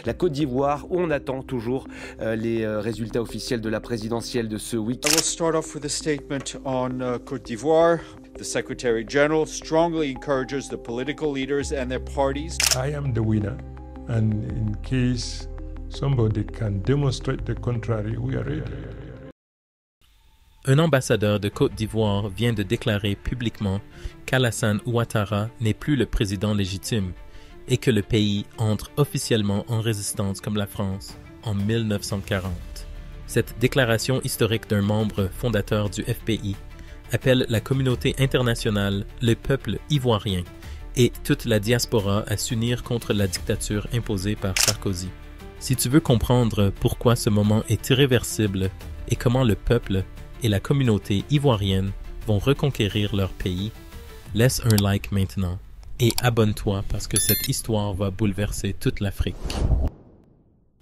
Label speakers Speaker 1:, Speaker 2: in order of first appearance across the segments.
Speaker 1: La Côte d'Ivoire, on attend toujours les résultats officiels de la présidentielle de ce week-end.
Speaker 2: I will start off with a statement on Côte d'Ivoire. The Secretary General strongly encourages the political leaders and their parties.
Speaker 3: I am the winner, and in case somebody can demonstrate the contrary, we are ready.
Speaker 4: Un ambassadeur de Côte d'Ivoire vient de déclarer publiquement qu'Alassane Ouattara n'est plus le président légitime et que le pays entre officiellement en résistance comme la France en 1940. Cette déclaration historique d'un membre fondateur du FPI appelle la communauté internationale, le peuple ivoirien et toute la diaspora à s'unir contre la dictature imposée par Sarkozy. Si tu veux comprendre pourquoi ce moment est irréversible et comment le peuple et la communauté ivoirienne vont reconquérir leur pays, laisse un like maintenant et abonne-toi parce que cette histoire va bouleverser toute l'Afrique.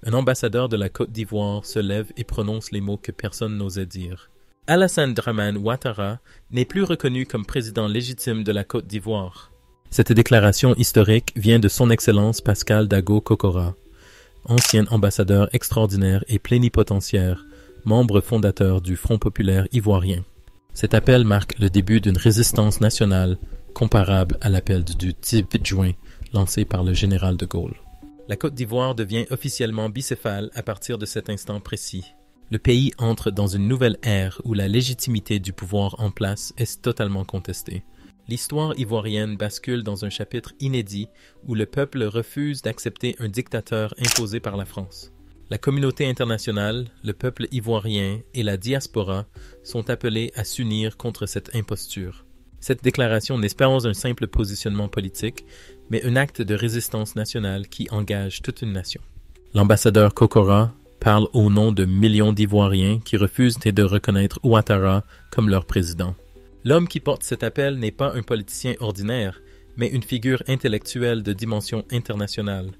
Speaker 4: Un ambassadeur de la Côte d'Ivoire se lève et prononce les mots que personne n'osait dire. Alassane Dramane Ouattara n'est plus reconnu comme président légitime de la Côte d'Ivoire. Cette déclaration historique vient de son Excellence Pascal Dago Kokora, ancien ambassadeur extraordinaire et plénipotentiaire, membre fondateur du Front populaire ivoirien. Cet appel marque le début d'une résistance nationale comparable à l'appel du 18 juin lancé par le général de Gaulle. La Côte d'Ivoire devient officiellement bicéphale à partir de cet instant précis. Le pays entre dans une nouvelle ère où la légitimité du pouvoir en place est totalement contestée. L'histoire ivoirienne bascule dans un chapitre inédit où le peuple refuse d'accepter un dictateur imposé par la France. La communauté internationale, le peuple ivoirien et la diaspora sont appelés à s'unir contre cette imposture. Cette déclaration n'est pas un simple positionnement politique, mais un acte de résistance nationale qui engage toute une nation. L'ambassadeur Kokora parle au nom de millions d'Ivoiriens qui refusent de reconnaître Ouattara comme leur président. L'homme qui porte cet appel n'est pas un politicien ordinaire, mais une figure intellectuelle de dimension internationale.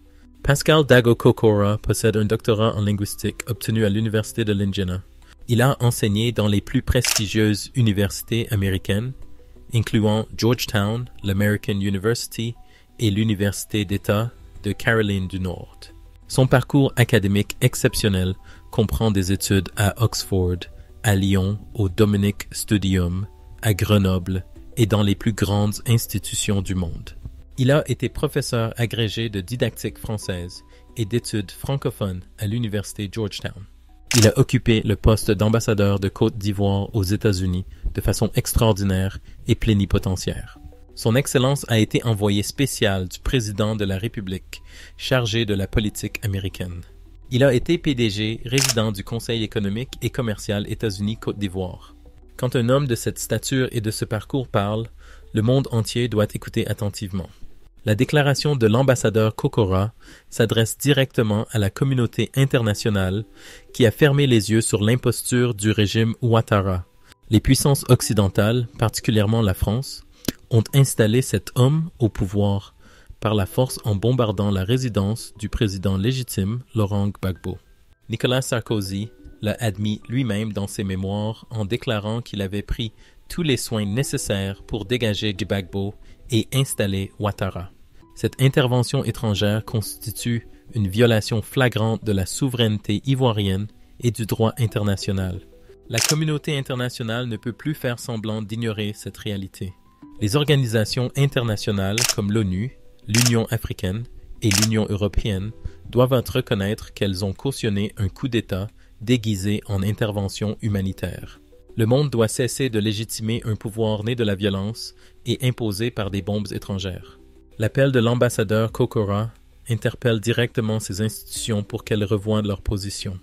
Speaker 4: Pascal Dago Kokora possède un doctorat en linguistique obtenu à l'Université de l'Indiana. Il a enseigné dans les plus prestigieuses universités américaines, incluant Georgetown, l'American University et l'Université d'État de Caroline du Nord. Son parcours académique exceptionnel comprend des études à Oxford, à Lyon, au Dominic Studium, à Grenoble et dans les plus grandes institutions du monde. Il a été professeur agrégé de didactique française et d'études francophones à l'Université Georgetown. Il a occupé le poste d'ambassadeur de Côte d'Ivoire aux États-Unis de façon extraordinaire et plénipotentiaire. Son Excellence a été envoyé spécial du président de la République, chargé de la politique américaine. Il a été PDG résident du Conseil économique et commercial États-Unis-Côte d'Ivoire. Quand un homme de cette stature et de ce parcours parle, le monde entier doit écouter attentivement. La déclaration de l'ambassadeur Kokora s'adresse directement à la communauté internationale qui a fermé les yeux sur l'imposture du régime Ouattara. Les puissances occidentales, particulièrement la France, ont installé cet homme au pouvoir par la force en bombardant la résidence du président légitime Laurent Gbagbo. Nicolas Sarkozy l'a admis lui-même dans ses mémoires en déclarant qu'il avait pris tous les soins nécessaires pour dégager Gbagbo et installer Ouattara. Cette intervention étrangère constitue une violation flagrante de la souveraineté ivoirienne et du droit international. La communauté internationale ne peut plus faire semblant d'ignorer cette réalité. Les organisations internationales comme l'ONU, l'Union africaine et l'Union européenne doivent reconnaître qu'elles ont cautionné un coup d'État déguisé en intervention humanitaire. Le monde doit cesser de légitimer un pouvoir né de la violence et imposé par des bombes étrangères. L'appel de l'ambassadeur Kokora interpelle directement ces institutions pour qu'elles revoient leur position.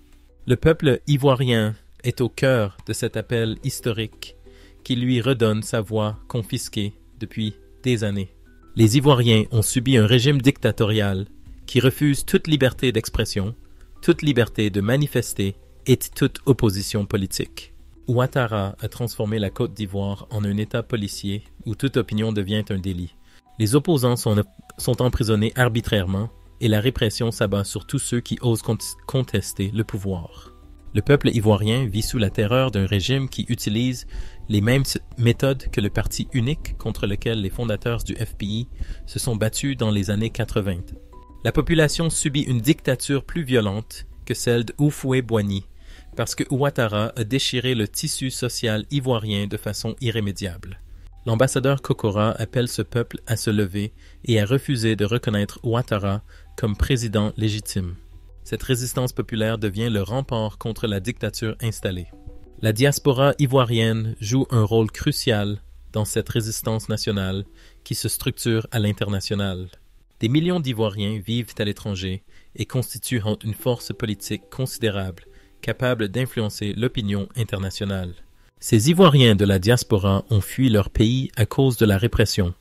Speaker 4: Le peuple ivoirien est au cœur de cet appel historique qui lui redonne sa voix confisquée depuis des années. Les Ivoiriens ont subi un régime dictatorial qui refuse toute liberté d'expression, toute liberté de manifester et toute opposition politique. Ouattara a transformé la Côte d'Ivoire en un État policier où toute opinion devient un délit. Les opposants sont emprisonnés arbitrairement et la répression s'abat sur tous ceux qui osent contester le pouvoir. Le peuple ivoirien vit sous la terreur d'un régime qui utilise les mêmes méthodes que le parti unique contre lequel les fondateurs du FPI se sont battus dans les années 80. La population subit une dictature plus violente que celle de Houphouët-Boigny, parce que Ouattara a déchiré le tissu social ivoirien de façon irrémédiable. L'ambassadeur Kokora appelle ce peuple à se lever et à refuser de reconnaître Ouattara comme président légitime. Cette résistance populaire devient le rempart contre la dictature installée. La diaspora ivoirienne joue un rôle crucial dans cette résistance nationale qui se structure à l'international. Des millions d'Ivoiriens vivent à l'étranger et constituent une force politique considérable, capable d'influencer l'opinion internationale. Ces Ivoiriens de la diaspora ont fui leur pays à cause de la répression,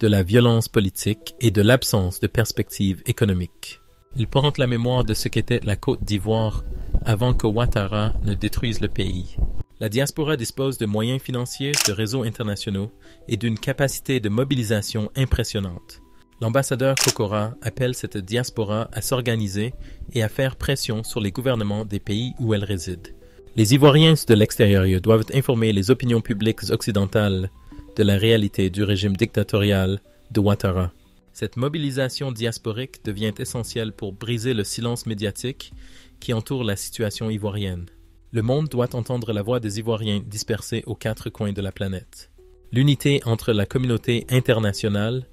Speaker 4: de la violence politique et de l'absence de perspectives économiques. Ils portent la mémoire de ce qu'était la Côte d'Ivoire avant que Ouattara ne détruise le pays. La diaspora dispose de moyens financiers, de réseaux internationaux et d'une capacité de mobilisation impressionnante. L'ambassadeur Kokora appelle cette diaspora à s'organiser et à faire pression sur les gouvernements des pays où elle réside. Les Ivoiriens de l'extérieur doivent informer les opinions publiques occidentales de la réalité du régime dictatorial de Ouattara. Cette mobilisation diasporique devient essentielle pour briser le silence médiatique qui entoure la situation ivoirienne. Le monde doit entendre la voix des Ivoiriens dispersés aux quatre coins de la planète. L'unité entre la communauté internationale,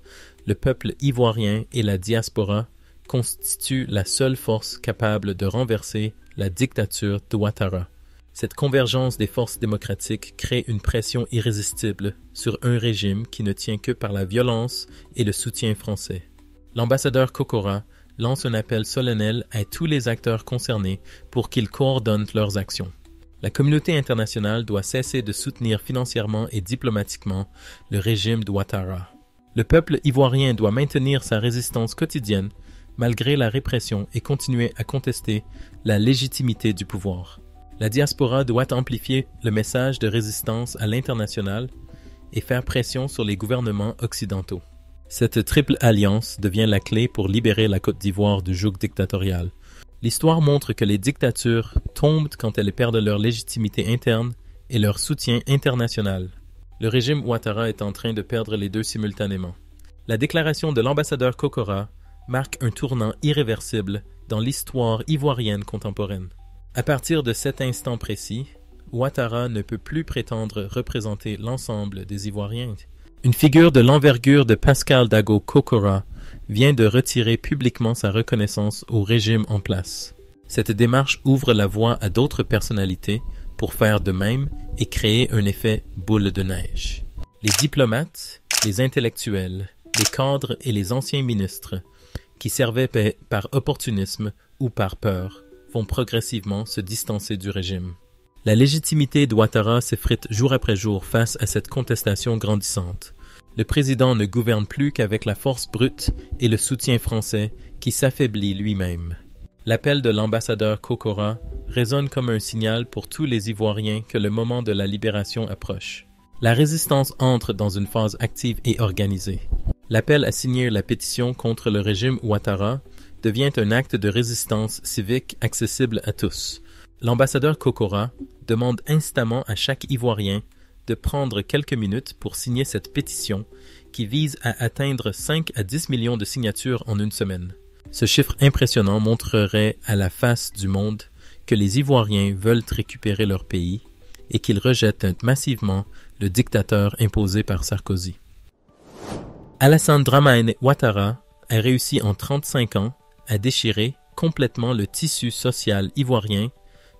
Speaker 4: le peuple ivoirien et la diaspora constitue la seule force capable de renverser la dictature de Ouattara. Cette convergence des forces démocratiques crée une pression irrésistible sur un régime qui ne tient que par la violence et le soutien français. L'ambassadeur Kokora lance un appel solennel à tous les acteurs concernés pour qu'ils coordonnent leurs actions. La communauté internationale doit cesser de soutenir financièrement et diplomatiquement le régime de Ouattara. Le peuple ivoirien doit maintenir sa résistance quotidienne malgré la répression et continuer à contester la légitimité du pouvoir. La diaspora doit amplifier le message de résistance à l'international et faire pression sur les gouvernements occidentaux. Cette triple alliance devient la clé pour libérer la Côte d'Ivoire du joug dictatorial. L'histoire montre que les dictatures tombent quand elles perdent leur légitimité interne et leur soutien international. Le régime Ouattara est en train de perdre les deux simultanément. La déclaration de l'ambassadeur Kokora marque un tournant irréversible dans l'histoire ivoirienne contemporaine. À partir de cet instant précis, Ouattara ne peut plus prétendre représenter l'ensemble des Ivoiriens. Une figure de l'envergure de Pascal Dago Kokora vient de retirer publiquement sa reconnaissance au régime en place. Cette démarche ouvre la voie à d'autres personnalités pour faire de même et créer un effet boule de neige. Les diplomates, les intellectuels, les cadres et les anciens ministres, qui servaient par opportunisme ou par peur, vont progressivement se distancer du régime. La légitimité d'Ouattara s'effrite jour après jour face à cette contestation grandissante. Le président ne gouverne plus qu'avec la force brute et le soutien français qui s'affaiblit lui-même. L'appel de l'ambassadeur Kokora résonne comme un signal pour tous les Ivoiriens que le moment de la libération approche. La résistance entre dans une phase active et organisée. L'appel à signer la pétition contre le régime Ouattara devient un acte de résistance civique accessible à tous. L'ambassadeur Kokora demande instamment à chaque Ivoirien de prendre quelques minutes pour signer cette pétition qui vise à atteindre 5 à 10 millions de signatures en une semaine. Ce chiffre impressionnant montrerait à la face du monde que les Ivoiriens veulent récupérer leur pays et qu'ils rejettent massivement le dictateur imposé par Sarkozy. Alassane Dramane Ouattara a réussi en 35 ans à déchirer complètement le tissu social ivoirien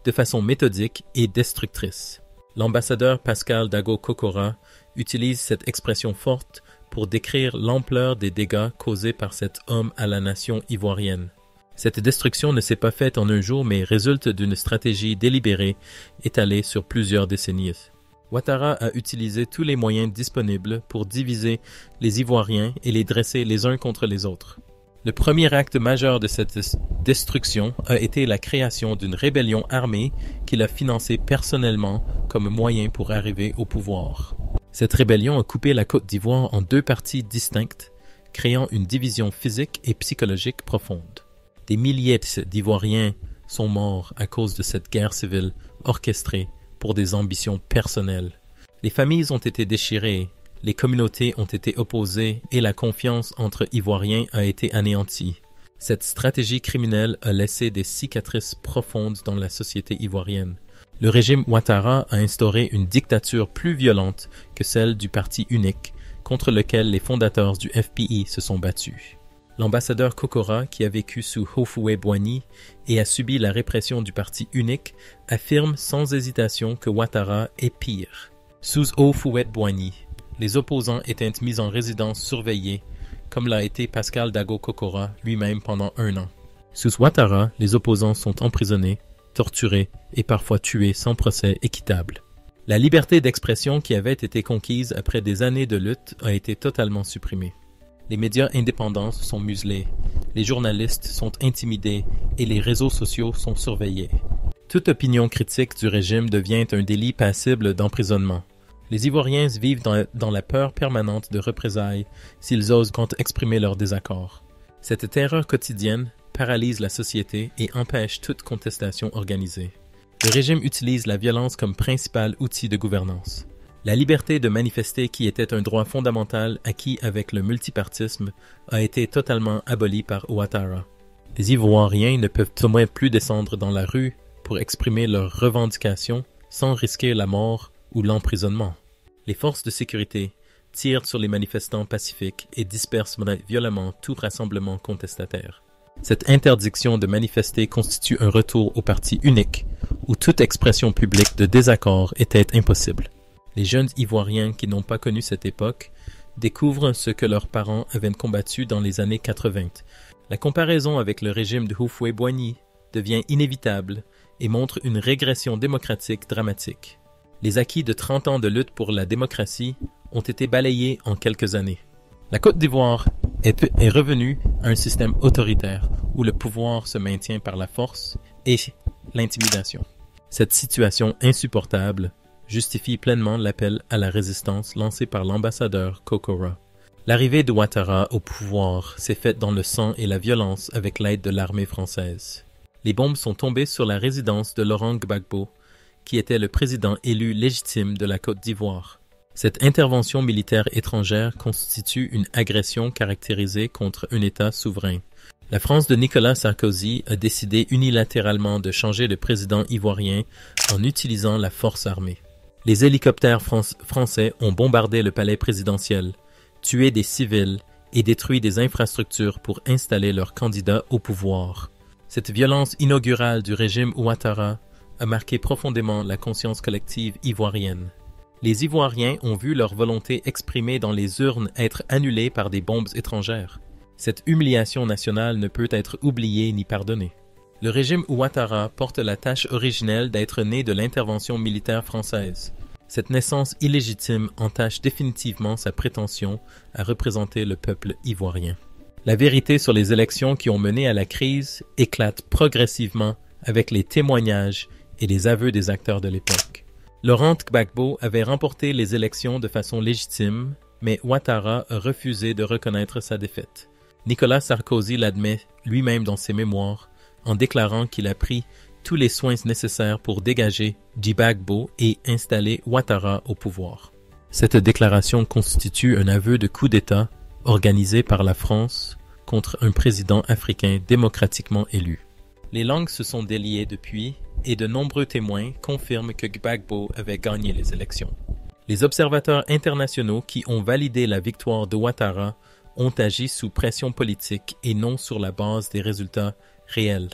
Speaker 4: de façon méthodique et destructrice. L'ambassadeur Pascal Dago Kokora utilise cette expression forte pour décrire l'ampleur des dégâts causés par cet homme à la nation ivoirienne. Cette destruction ne s'est pas faite en un jour, mais résulte d'une stratégie délibérée étalée sur plusieurs décennies. Ouattara a utilisé tous les moyens disponibles pour diviser les Ivoiriens et les dresser les uns contre les autres. Le premier acte majeur de cette destruction a été la création d'une rébellion armée qu'il a financée personnellement comme moyen pour arriver au pouvoir. Cette rébellion a coupé la Côte d'Ivoire en deux parties distinctes, créant une division physique et psychologique profonde. Des milliers d'Ivoiriens sont morts à cause de cette guerre civile orchestrée pour des ambitions personnelles. Les familles ont été déchirées, les communautés ont été opposées et la confiance entre Ivoiriens a été anéantie. Cette stratégie criminelle a laissé des cicatrices profondes dans la société ivoirienne. Le régime Ouattara a instauré une dictature plus violente que celle du parti unique, contre lequel les fondateurs du FPI se sont battus. L'ambassadeur Kokora, qui a vécu sous Houphouët-Boigny et a subi la répression du parti unique, affirme sans hésitation que Ouattara est pire. Sous Houphouët-Boigny, les opposants étaient mis en résidence surveillée, comme l'a été Pascal Dago Kokora lui-même pendant 1 an. Sous Ouattara, les opposants sont emprisonnés, torturés et parfois tués sans procès équitable. La liberté d'expression qui avait été conquise après des années de lutte a été totalement supprimée. Les médias indépendants sont muselés, les journalistes sont intimidés et les réseaux sociaux sont surveillés. Toute opinion critique du régime devient un délit passible d'emprisonnement. Les Ivoiriens vivent dans la peur permanente de représailles s'ils osent exprimer leur désaccord. Cette terreur quotidienne paralyse la société et empêche toute contestation organisée. Le régime utilise la violence comme principal outil de gouvernance. La liberté de manifester, qui était un droit fondamental acquis avec le multipartisme, a été totalement abolie par Ouattara. Les Ivoiriens ne peuvent au moins plus descendre dans la rue pour exprimer leurs revendications sans risquer la mort ou l'emprisonnement. Les forces de sécurité tirent sur les manifestants pacifiques et dispersent violemment tout rassemblement contestataire. Cette interdiction de manifester constitue un retour au parti unique, où toute expression publique de désaccord était impossible. Les jeunes Ivoiriens qui n'ont pas connu cette époque découvrent ce que leurs parents avaient combattu dans les années 80. La comparaison avec le régime de Houphouët-Boigny devient inévitable et montre une régression démocratique dramatique. Les acquis de 30 ans de lutte pour la démocratie ont été balayés en quelques années. La Côte d'Ivoire est revenue à un système autoritaire où le pouvoir se maintient par la force et l'intimidation. Cette situation insupportable justifie pleinement l'appel à la résistance lancé par l'ambassadeur Kokora. L'arrivée de Ouattara au pouvoir s'est faite dans le sang et la violence avec l'aide de l'armée française. Les bombes sont tombées sur la résidence de Laurent Gbagbo, qui était le président élu légitime de la Côte d'Ivoire. Cette intervention militaire étrangère constitue une agression caractérisée contre un État souverain. La France de Nicolas Sarkozy a décidé unilatéralement de changer le président ivoirien en utilisant la force armée. Les hélicoptères français ont bombardé le palais présidentiel, tué des civils et détruit des infrastructures pour installer leur candidat au pouvoir. Cette violence inaugurale du régime Ouattara a marqué profondément la conscience collective ivoirienne. Les Ivoiriens ont vu leur volonté exprimée dans les urnes être annulée par des bombes étrangères. Cette humiliation nationale ne peut être oubliée ni pardonnée. Le régime Ouattara porte la tâche originelle d'être né de l'intervention militaire française. Cette naissance illégitime entache définitivement sa prétention à représenter le peuple ivoirien. La vérité sur les élections qui ont mené à la crise éclate progressivement avec les témoignages et les aveux des acteurs de l'époque. Laurent Gbagbo avait remporté les élections de façon légitime, mais Ouattara a refusé de reconnaître sa défaite. Nicolas Sarkozy l'admet lui-même dans ses mémoires, en déclarant qu'il a pris tous les soins nécessaires pour dégager Gbagbo et installer Ouattara au pouvoir. Cette déclaration constitue un aveu de coup d'État organisé par la France contre un président africain démocratiquement élu. Les langues se sont déliées depuis et de nombreux témoins confirment que Gbagbo avait gagné les élections. Les observateurs internationaux qui ont validé la victoire de Ouattara ont agi sous pression politique et non sur la base des résultats réels.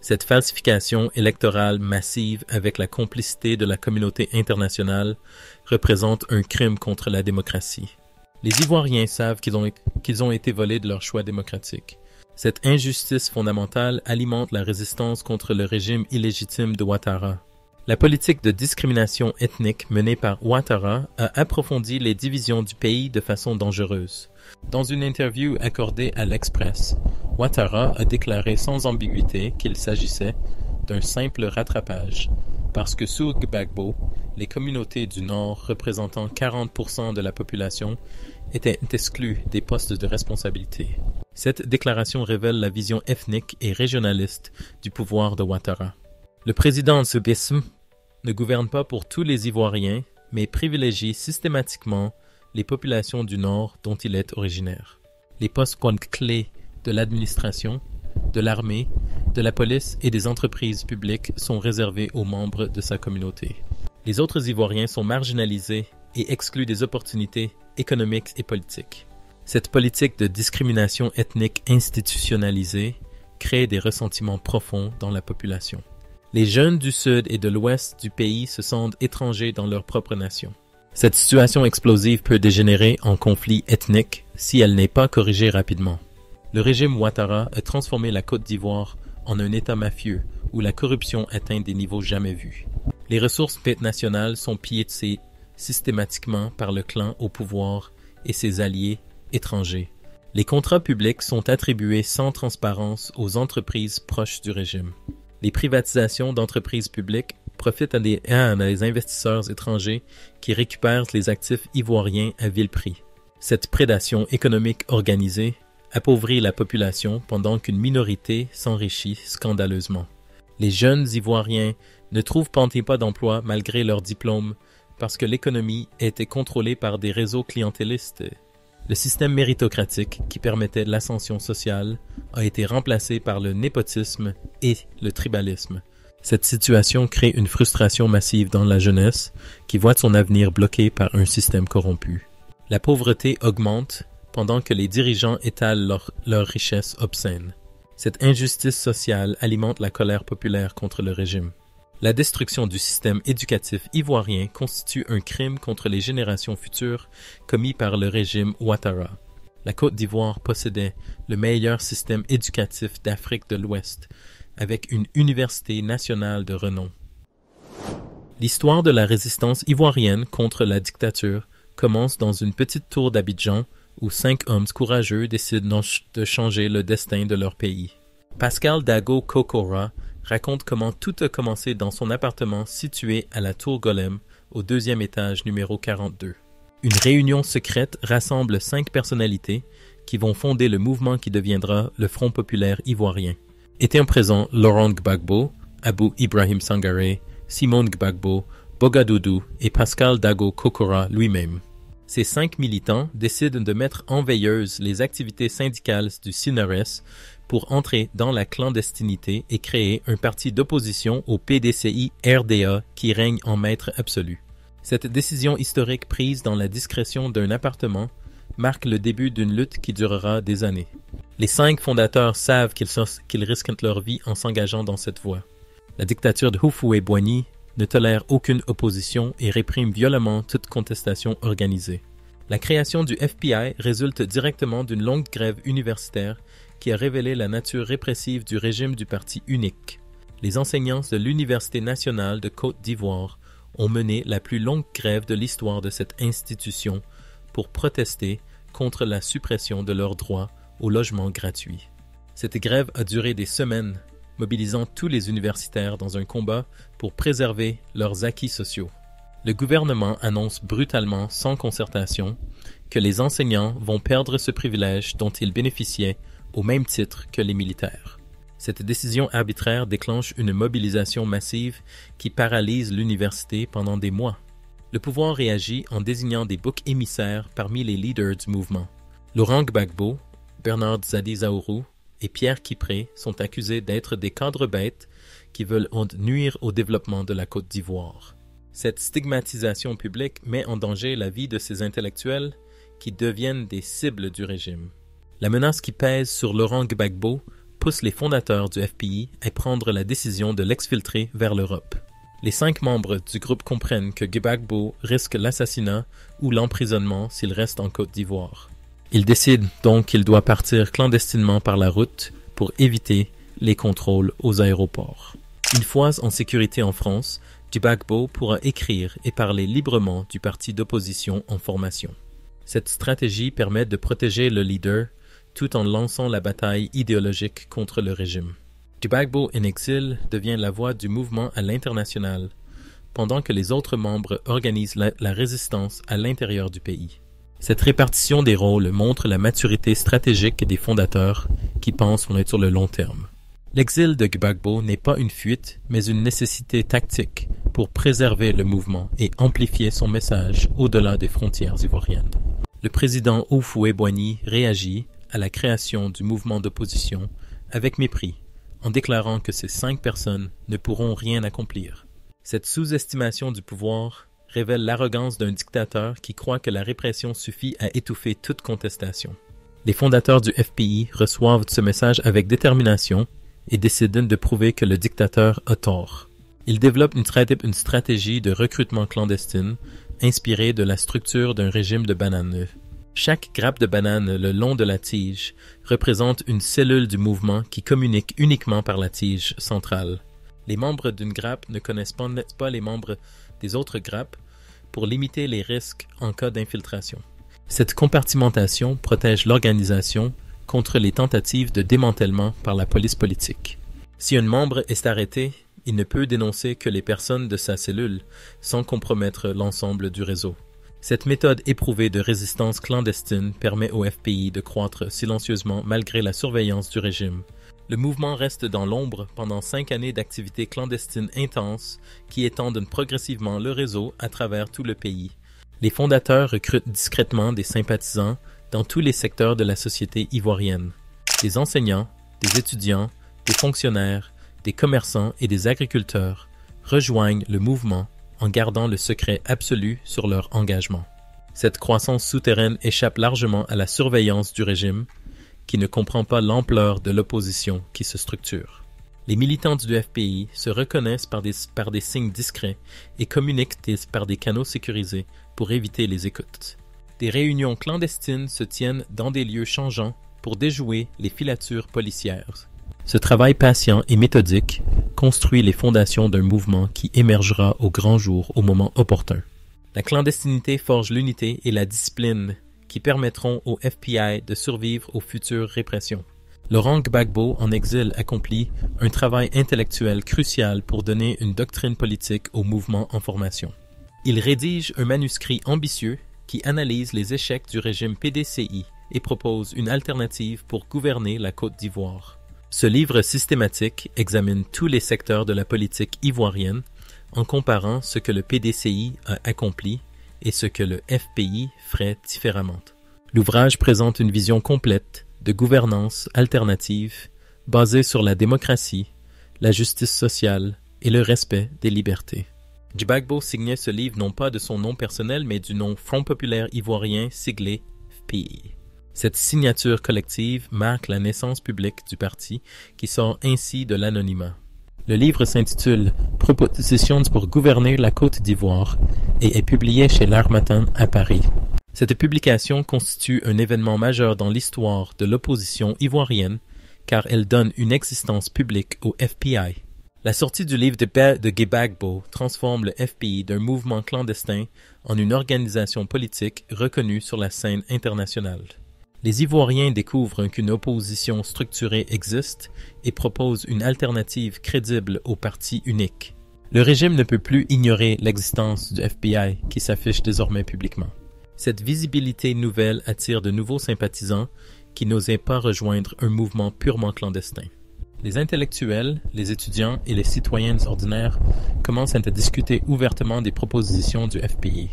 Speaker 4: Cette falsification électorale massive avec la complicité de la communauté internationale représente un crime contre la démocratie. Les Ivoiriens savent qu'ils ont été volés de leur choix démocratique. Cette injustice fondamentale alimente la résistance contre le régime illégitime de Ouattara. La politique de discrimination ethnique menée par Ouattara a approfondi les divisions du pays de façon dangereuse. Dans une interview accordée à l'Express, Ouattara a déclaré sans ambiguïté qu'il s'agissait d'un simple rattrapage, parce que sous Gbagbo, les communautés du Nord représentant 40% de la population étaient exclues des postes de responsabilité. Cette déclaration révèle la vision ethnique et régionaliste du pouvoir de Ouattara. Le président Sebism ne gouverne pas pour tous les Ivoiriens, mais privilégie systématiquement les populations du Nord dont il est originaire. Les postes clés de l'administration de l'armée, de la police et des entreprises publiques sont réservés aux membres de sa communauté. Les autres Ivoiriens sont marginalisés et exclus des opportunités économiques et politiques. Cette politique de discrimination ethnique institutionnalisée crée des ressentiments profonds dans la population. Les jeunes du sud et de l'ouest du pays se sentent étrangers dans leur propre nation. Cette situation explosive peut dégénérer en conflit ethnique si elle n'est pas corrigée rapidement. Le régime Ouattara a transformé la Côte d'Ivoire en un État mafieux où la corruption atteint des niveaux jamais vus. Les ressources nationales sont pillées systématiquement par le clan au pouvoir et ses alliés étrangers. Les contrats publics sont attribués sans transparence aux entreprises proches du régime. Les privatisations d'entreprises publiques profitent à des investisseurs étrangers qui récupèrent les actifs ivoiriens à vil prix. Cette prédation économique organisée appauvrit la population pendant qu'une minorité s'enrichit scandaleusement. Les jeunes Ivoiriens ne trouvent pas d'emploi malgré leur diplôme parce que l'économie a été contrôlée par des réseaux clientélistes. Le système méritocratique qui permettait l'ascension sociale a été remplacé par le népotisme et le tribalisme. Cette situation crée une frustration massive dans la jeunesse qui voit son avenir bloqué par un système corrompu. La pauvreté augmente pendant que les dirigeants étalent leur richesse obscène. Cette injustice sociale alimente la colère populaire contre le régime. La destruction du système éducatif ivoirien constitue un crime contre les générations futures commis par le régime Ouattara. La Côte d'Ivoire possédait le meilleur système éducatif d'Afrique de l'Ouest, avec une université nationale de renom. L'histoire de la résistance ivoirienne contre la dictature commence dans une petite tour d'Abidjan où 5 hommes courageux décident de changer le destin de leur pays. Pascal Dago Kokora raconte comment tout a commencé dans son appartement situé à la Tour Golem, au 2e étage numéro 42. Une réunion secrète rassemble 5 personnalités qui vont fonder le mouvement qui deviendra le Front populaire ivoirien. Étaient présents Laurent Gbagbo, Abou Ibrahim Sangaré, Simone Gbagbo, Bogadoudou et Pascal Dago Kokora lui-même. Ces 5 militants décident de mettre en veilleuse les activités syndicales du CNRS pour entrer dans la clandestinité et créer un parti d'opposition au PDCI-RDA qui règne en maître absolu. Cette décision historique prise dans la discrétion d'un appartement marque le début d'une lutte qui durera des années. Les 5 fondateurs savent qu'ils risquent leur vie en s'engageant dans cette voie. La dictature de Houphouët-Boigny ne tolère aucune opposition et réprime violemment toute contestation organisée. La création du FBI résulte directement d'une longue grève universitaire qui a révélé la nature répressive du régime du parti unique. Les enseignants de l'Université nationale de Côte d'Ivoire ont mené la plus longue grève de l'histoire de cette institution pour protester contre la suppression de leurs droits au logement gratuit. Cette grève a duré des semaines, mobilisant tous les universitaires dans un combat pour préserver leurs acquis sociaux. Le gouvernement annonce brutalement, sans concertation, que les enseignants vont perdre ce privilège dont ils bénéficiaient au même titre que les militaires. Cette décision arbitraire déclenche une mobilisation massive qui paralyse l'université pendant des mois. Le pouvoir réagit en désignant des boucs émissaires parmi les leaders du mouvement. Laurent Gbagbo, Bernard Zadi Zaourou et Pierre Kipré sont accusés d'être des cadres bêtes qui veulent nuire au développement de la Côte d'Ivoire. Cette stigmatisation publique met en danger la vie de ces intellectuels qui deviennent des cibles du régime. La menace qui pèse sur Laurent Gbagbo pousse les fondateurs du FPI à prendre la décision de l'exfiltrer vers l'Europe. Les 5 membres du groupe comprennent que Gbagbo risque l'assassinat ou l'emprisonnement s'il reste en Côte d'Ivoire. Ils décident donc qu'il doit partir clandestinement par la route pour éviter les contrôles aux aéroports. Une fois en sécurité en France, Gbagbo pourra écrire et parler librement du parti d'opposition en formation. Cette stratégie permet de protéger le leader tout en lançant la bataille idéologique contre le régime. Gbagbo en exil devient la voix du mouvement à l'international, pendant que les autres membres organisent la résistance à l'intérieur du pays. Cette répartition des rôles montre la maturité stratégique des fondateurs qui pensent sur le long terme. L'exil de Gbagbo n'est pas une fuite, mais une nécessité tactique pour préserver le mouvement et amplifier son message au-delà des frontières ivoiriennes. Le président Houphouët-Boigny réagit à la création du mouvement d'opposition avec mépris, en déclarant que ces 5 personnes ne pourront rien accomplir. Cette sous-estimation du pouvoir révèle l'arrogance d'un dictateur qui croit que la répression suffit à étouffer toute contestation. Les fondateurs du FBI reçoivent ce message avec détermination et décident de prouver que le dictateur a tort. Ils développent une stratégie de recrutement clandestine inspirée de la structure d'un régime de bananes. Chaque grappe de banane le long de la tige représente une cellule du mouvement qui communique uniquement par la tige centrale. Les membres d'une grappe ne connaissent pas les membres des autres grappes pour limiter les risques en cas d'infiltration. Cette compartimentation protège l'organisation contre les tentatives de démantèlement par la police politique. Si un membre est arrêté, il ne peut dénoncer que les personnes de sa cellule sans compromettre l'ensemble du réseau. Cette méthode éprouvée de résistance clandestine permet au FBI de croître silencieusement malgré la surveillance du régime. Le mouvement reste dans l'ombre pendant 5 années d'activités clandestines intenses qui étendent progressivement le réseau à travers tout le pays. Les fondateurs recrutent discrètement des sympathisants dans tous les secteurs de la société ivoirienne. Des enseignants, des étudiants, des fonctionnaires, des commerçants et des agriculteurs rejoignent le mouvement en gardant le secret absolu sur leur engagement. Cette croissance souterraine échappe largement à la surveillance du régime, qui ne comprend pas l'ampleur de l'opposition qui se structure. Les militants du FBI se reconnaissent par des signes discrets et communiquent par des canaux sécurisés pour éviter les écoutes. Des réunions clandestines se tiennent dans des lieux changeants pour déjouer les filatures policières. Ce travail patient et méthodique construit les fondations d'un mouvement qui émergera au grand jour au moment opportun. La clandestinité forge l'unité et la discipline qui permettront au FBI de survivre aux futures répressions. Laurent Gbagbo, en exil, accomplit un travail intellectuel crucial pour donner une doctrine politique au mouvement en formation. Il rédige un manuscrit ambitieux qui analyse les échecs du régime PDCI et propose une alternative pour gouverner la Côte d'Ivoire. Ce livre systématique examine tous les secteurs de la politique ivoirienne en comparant ce que le PDCI a accompli et ce que le FPI ferait différemment. L'ouvrage présente une vision complète de gouvernance alternative basée sur la démocratie, la justice sociale et le respect des libertés. Gbagbo signait ce livre non pas de son nom personnel mais du nom Front populaire ivoirien siglé FPI. Cette signature collective marque la naissance publique du parti qui sort ainsi de l'anonymat. Le livre s'intitule « Propositions pour gouverner la Côte d'Ivoire » et est publié chez l'Harmattan à Paris. Cette publication constitue un événement majeur dans l'histoire de l'opposition ivoirienne car elle donne une existence publique au FPI. La sortie du livre de Gbagbo transforme le FPI d'un mouvement clandestin en une organisation politique reconnue sur la scène internationale. Les Ivoiriens découvrent qu'une opposition structurée existe et proposent une alternative crédible au parti unique. Le régime ne peut plus ignorer l'existence du FBI qui s'affiche désormais publiquement. Cette visibilité nouvelle attire de nouveaux sympathisants qui n'osaient pas rejoindre un mouvement purement clandestin. Les intellectuels, les étudiants et les citoyens ordinaires commencent à discuter ouvertement des propositions du FPI.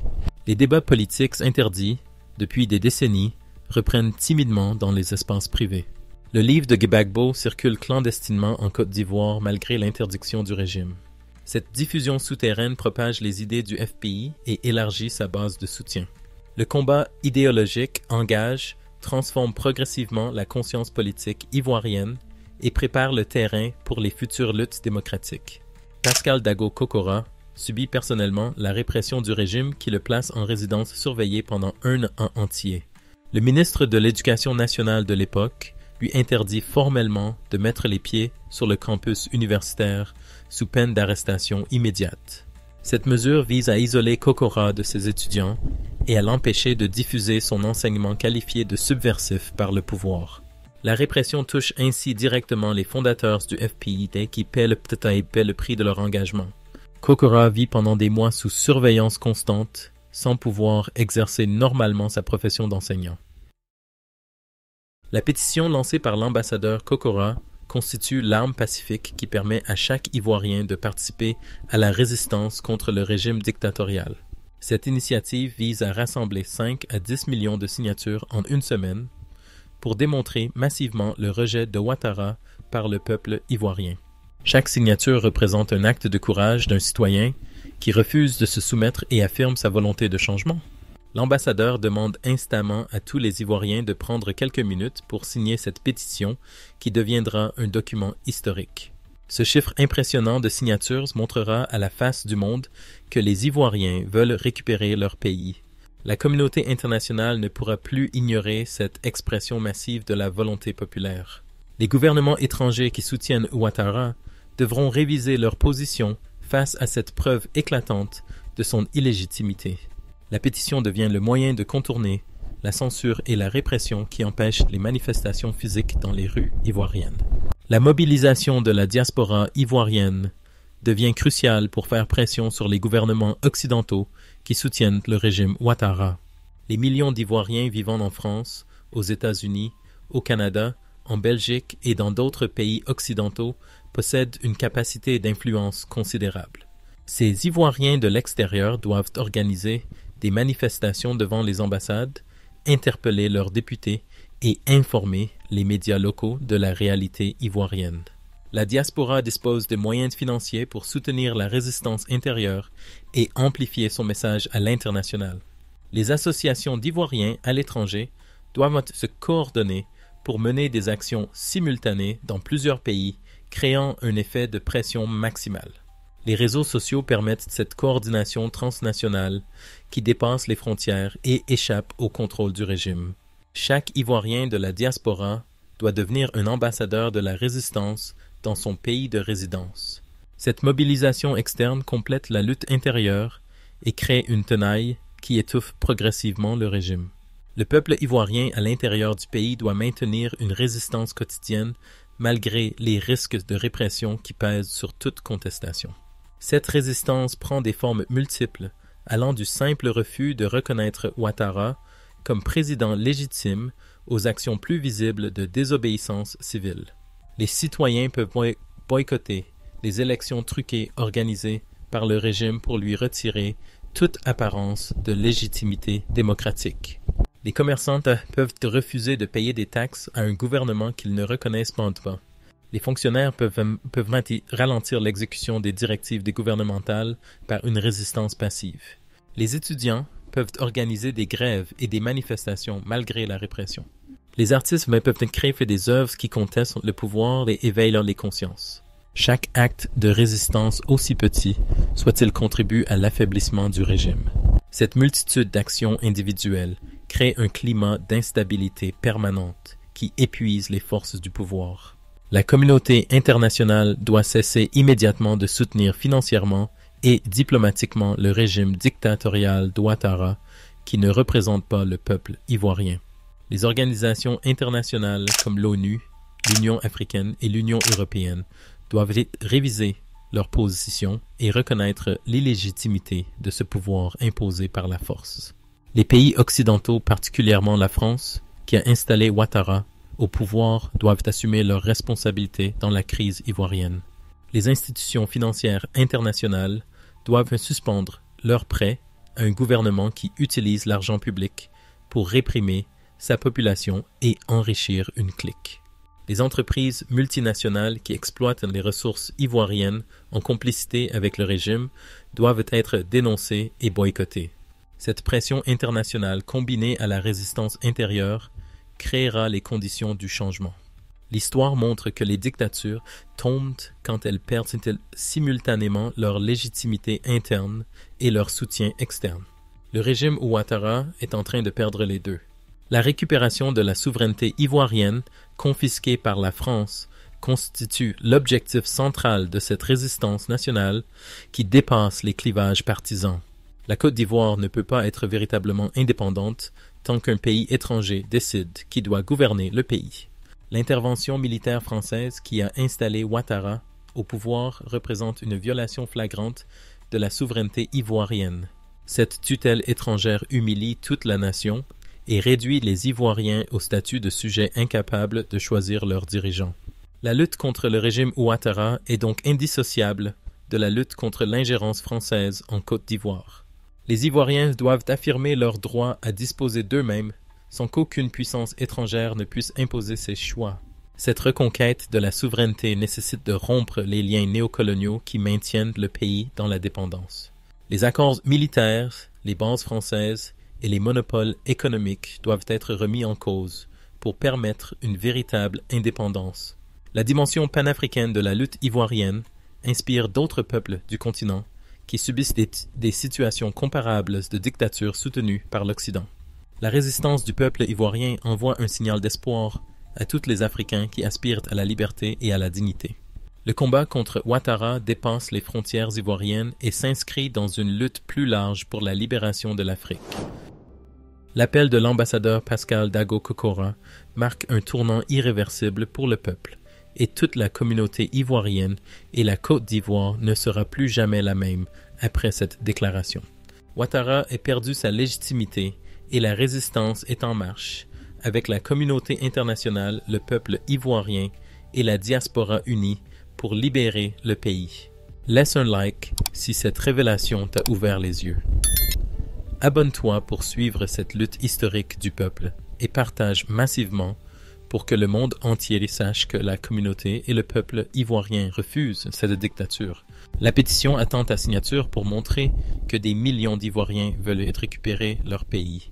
Speaker 4: Les débats politiques interdits, depuis des décennies, reprennent timidement dans les espaces privés. Le livre de Gbagbo circule clandestinement en Côte d'Ivoire malgré l'interdiction du régime. Cette diffusion souterraine propage les idées du FPI et élargit sa base de soutien. Le combat idéologique engage, transforme progressivement la conscience politique ivoirienne et prépare le terrain pour les futures luttes démocratiques. Pascal Dago Kokora subit personnellement la répression du régime qui le place en résidence surveillée pendant 1 an entier. Le ministre de l'Éducation nationale de l'époque lui interdit formellement de mettre les pieds sur le campus universitaire sous peine d'arrestation immédiate. Cette mesure vise à isoler Kokora de ses étudiants et à l'empêcher de diffuser son enseignement qualifié de subversif par le pouvoir. La répression touche ainsi directement les fondateurs du FPI qui paient le prix de leur engagement. Kokora vit pendant des mois sous surveillance constante, sans pouvoir exercer normalement sa profession d'enseignant. La pétition lancée par l'ambassadeur Kokora constitue l'arme pacifique qui permet à chaque Ivoirien de participer à la résistance contre le régime dictatorial. Cette initiative vise à rassembler 5 à 10 millions de signatures en une semaine pour démontrer massivement le rejet de Ouattara par le peuple ivoirien. Chaque signature représente un acte de courage d'un citoyen qui refuse de se soumettre et affirme sa volonté de changement. L'ambassadeur demande instamment à tous les Ivoiriens de prendre quelques minutes pour signer cette pétition qui deviendra un document historique. Ce chiffre impressionnant de signatures montrera à la face du monde que les Ivoiriens veulent récupérer leur pays. La communauté internationale ne pourra plus ignorer cette expression massive de la volonté populaire. Les gouvernements étrangers qui soutiennent Ouattara devront réviser leur position face à cette preuve éclatante de son illégitimité. La pétition devient le moyen de contourner la censure et la répression qui empêchent les manifestations physiques dans les rues ivoiriennes. La mobilisation de la diaspora ivoirienne devient cruciale pour faire pression sur les gouvernements occidentaux qui soutiennent le régime Ouattara. Les millions d'Ivoiriens vivant en France, aux États-Unis, au Canada, en Belgique et dans d'autres pays occidentaux possèdent une capacité d'influence considérable. Ces Ivoiriens de l'extérieur doivent organiser des manifestations devant les ambassades, interpeller leurs députés et informer les médias locaux de la réalité ivoirienne. La diaspora dispose de moyens financiers pour soutenir la résistance intérieure et amplifier son message à l'international. Les associations d'Ivoiriens à l'étranger doivent se coordonner pour mener des actions simultanées dans plusieurs pays, créant un effet de pression maximale. Les réseaux sociaux permettent cette coordination transnationale qui dépasse les frontières et échappe au contrôle du régime. Chaque Ivoirien de la diaspora doit devenir un ambassadeur de la résistance dans son pays de résidence. Cette mobilisation externe complète la lutte intérieure et crée une tenaille qui étouffe progressivement le régime. Le peuple ivoirien à l'intérieur du pays doit maintenir une résistance quotidienne malgré les risques de répression qui pèsent sur toute contestation. Cette résistance prend des formes multiples, allant du simple refus de reconnaître Ouattara comme président légitime aux actions plus visibles de désobéissance civile. Les citoyens peuvent boycotter les élections truquées organisées par le régime pour lui retirer toute apparence de légitimité démocratique. Les commerçants peuvent refuser de payer des taxes à un gouvernement qu'ils ne reconnaissent pas. Les fonctionnaires peuvent ralentir l'exécution des directives gouvernementales par une résistance passive. Les étudiants peuvent organiser des grèves et des manifestations malgré la répression. Les artistes peuvent créer des œuvres qui contestent le pouvoir et éveillent les consciences. Chaque acte de résistance, aussi petit soit-il, contribue à l'affaiblissement du régime. Cette multitude d'actions individuelles crée un climat d'instabilité permanente qui épuise les forces du pouvoir. La communauté internationale doit cesser immédiatement de soutenir financièrement et diplomatiquement le régime dictatorial d'Ouattara qui ne représente pas le peuple ivoirien. Les organisations internationales comme l'ONU, l'Union africaine et l'Union européenne doivent réviser leur position et reconnaître l'illégitimité de ce pouvoir imposé par la force. Les pays occidentaux, particulièrement la France, qui a installé Ouattara au pouvoir, doivent assumer leurs responsabilités dans la crise ivoirienne. Les institutions financières internationales doivent suspendre leurs prêts à un gouvernement qui utilise l'argent public pour réprimer sa population et enrichir une clique. Les entreprises multinationales qui exploitent les ressources ivoiriennes en complicité avec le régime doivent être dénoncées et boycottées. Cette pression internationale combinée à la résistance intérieure créera les conditions du changement. L'histoire montre que les dictatures tombent quand elles perdent simultanément leur légitimité interne et leur soutien externe. Le régime Ouattara est en train de perdre les deux. La récupération de la souveraineté ivoirienne, confisquée par la France, constitue l'objectif central de cette résistance nationale qui dépasse les clivages partisans. La Côte d'Ivoire ne peut pas être véritablement indépendante tant qu'un pays étranger décide qui doit gouverner le pays. L'intervention militaire française qui a installé Ouattara au pouvoir représente une violation flagrante de la souveraineté ivoirienne. Cette tutelle étrangère humilie toute la nation et réduit les Ivoiriens au statut de sujets incapables de choisir leurs dirigeants. La lutte contre le régime Ouattara est donc indissociable de la lutte contre l'ingérence française en Côte d'Ivoire. Les Ivoiriens doivent affirmer leur droit à disposer d'eux-mêmes sans qu'aucune puissance étrangère ne puisse imposer ses choix. Cette reconquête de la souveraineté nécessite de rompre les liens néocoloniaux qui maintiennent le pays dans la dépendance. Les accords militaires, les bases françaises et les monopoles économiques doivent être remis en cause pour permettre une véritable indépendance. La dimension panafricaine de la lutte ivoirienne inspire d'autres peuples du continent qui subissent des situations comparables de dictature soutenues par l'Occident. La résistance du peuple ivoirien envoie un signal d'espoir à tous les Africains qui aspirent à la liberté et à la dignité. Le combat contre Ouattara dépasse les frontières ivoiriennes et s'inscrit dans une lutte plus large pour la libération de l'Afrique. L'appel de l'ambassadeur Pascal Dago Kokora marque un tournant irréversible pour le peuple, et toute la communauté ivoirienne et la Côte d'Ivoire ne sera plus jamais la même après cette déclaration. Ouattara a perdu sa légitimité et la résistance est en marche, avec la communauté internationale, le peuple ivoirien et la diaspora unie pour libérer le pays. Laisse un like si cette révélation t'a ouvert les yeux. Abonne-toi pour suivre cette lutte historique du peuple et partage massivement pour que le monde entier sache que la communauté et le peuple ivoirien refusent cette dictature. La pétition attend ta signature pour montrer que des millions d'Ivoiriens veulent récupérer leur pays.